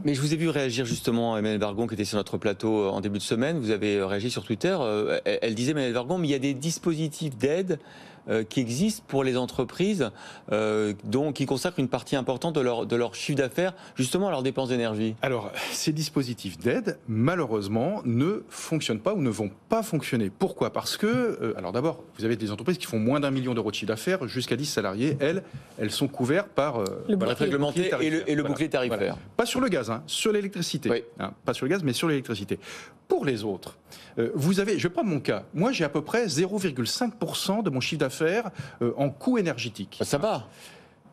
Mais je vous ai vu réagir justement, Emmanuelle Wargon, qui était sur notre plateau en début de semaine. Vous avez réagi sur Twitter. Elle disait, Emmanuelle Wargon, mais il y a des dispositifs d'aide qui existent pour les entreprises, qui consacrent une partie importante de leur chiffre d'affaires, justement à leurs dépenses d'énergie. Alors, ces dispositifs d'aide, malheureusement, ne fonctionnent pas ou ne vont pas fonctionner. Pourquoi ? Parce que, alors d'abord, vous avez des entreprises qui font moins d'1 million d'euros de chiffre d'affaires, jusqu'à 10 salariés. Elles sont couvertes par le bouclier réglementé et le bouclier tarifaire. Voilà. Pas sur le gaz, sur l'électricité. Oui. Pas sur le gaz, mais sur l'électricité. Pour les autres, vous avez, je vais prendre mon cas, moi j'ai à peu près 0,5% de mon chiffre d'affaires en coût énergétique. Ça va.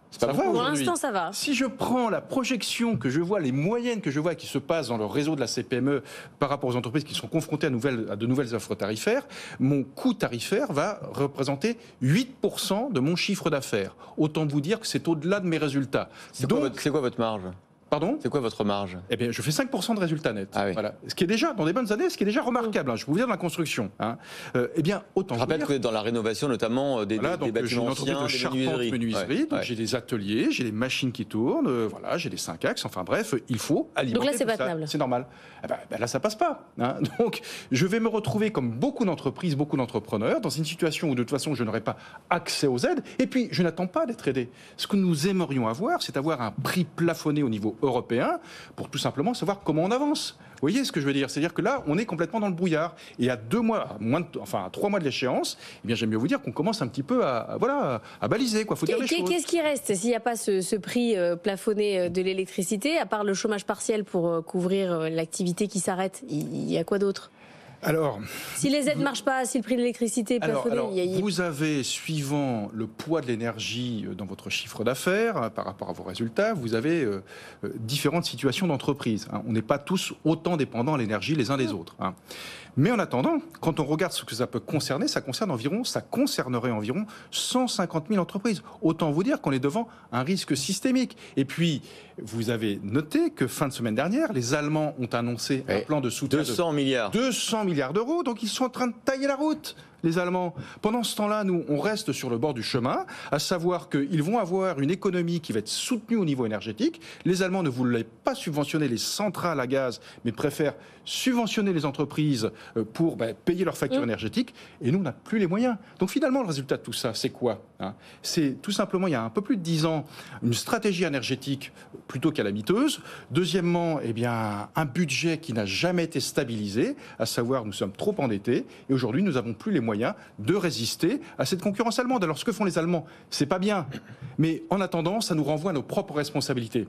Ça va Pour aujourd'hui. l'instant, ça va. Si je prends la projection que je vois, les moyennes que je vois qui se passent dans le réseau de la CPME par rapport aux entreprises qui sont confrontées à de nouvelles offres tarifaires, mon coût tarifaire va représenter 8% de mon chiffre d'affaires. Autant vous dire que c'est au-delà de mes résultats. C'est quoi votre marge ? Pardon ? C'est quoi votre marge ? Eh bien, je fais 5% de résultats nets. Ah oui. Voilà. Ce qui est déjà, dans des bonnes années, ce qui est déjà remarquable. Je peux vous dire, dans la construction. Eh bien, autant Je rappelle que dans la rénovation, notamment des bâtiments anciens, des menuiserie. Donc, j'ai des ateliers, j'ai des machines qui tournent, j'ai des 5 axes. Enfin bref, il faut alimenter. Donc là, c'est pas ça. tenable. C'est normal. Là, ça passe pas. Donc, je vais me retrouver, comme beaucoup d'entreprises, beaucoup d'entrepreneurs, dans une situation où, de toute façon, je n'aurai pas accès aux aides. Et puis, je n'attends pas d'être aidé. Ce que nous aimerions avoir, c'est avoir un prix plafonné au niveau européen pour tout simplement savoir comment on avance. Vous voyez ce que je veux dire ? C'est-à-dire que là, on est complètement dans le brouillard. Et à 3 mois de l'échéance, eh bien, j'aime mieux vous dire qu'on commence un petit peu à baliser. Faut dire les choses. Qu'est-ce qui reste s'il n'y a pas ce prix plafonné de l'électricité, à part le chômage partiel pour couvrir l'activité qui s'arrête ? Il y a quoi d'autre ? Alors, si les aides ne marchent pas, si le prix de l'électricité est plafonné... vous avez, suivant le poids de l'énergie dans votre chiffre d'affaires, par rapport à vos résultats, vous avez différentes situations d'entreprise. On n'est pas tous autant dépendants à l'énergie les uns des autres. Mais en attendant, quand on regarde ce que ça peut concerner, ça concernerait environ 150 000 entreprises. Autant vous dire qu'on est devant un risque systémique. Et puis, vous avez noté que fin de semaine dernière, les Allemands ont annoncé un plan de soutien 200 milliards. 200 milliards d'euros, donc ils sont en train de tailler la route, les Allemands. Pendant ce temps-là, nous, on reste sur le bord du chemin, à savoir qu'ils vont avoir une économie qui va être soutenue au niveau énergétique. Les Allemands ne voulaient pas subventionner les centrales à gaz, mais préfèrent subventionner les entreprises pour payer leurs factures énergétiques. Et nous, on n'a plus les moyens. Donc finalement, le résultat de tout ça, c'est quoi ? C'est tout simplement, il y a un peu plus de 10 ans, une stratégie énergétique plutôt calamiteuse. Deuxièmement, un budget qui n'a jamais été stabilisé, à savoir, nous sommes trop endettés. Et aujourd'hui, nous n'avons plus les moyens de résister à cette concurrence allemande. Alors ce que font les Allemands, c'est pas bien. Mais en attendant, ça nous renvoie à nos propres responsabilités.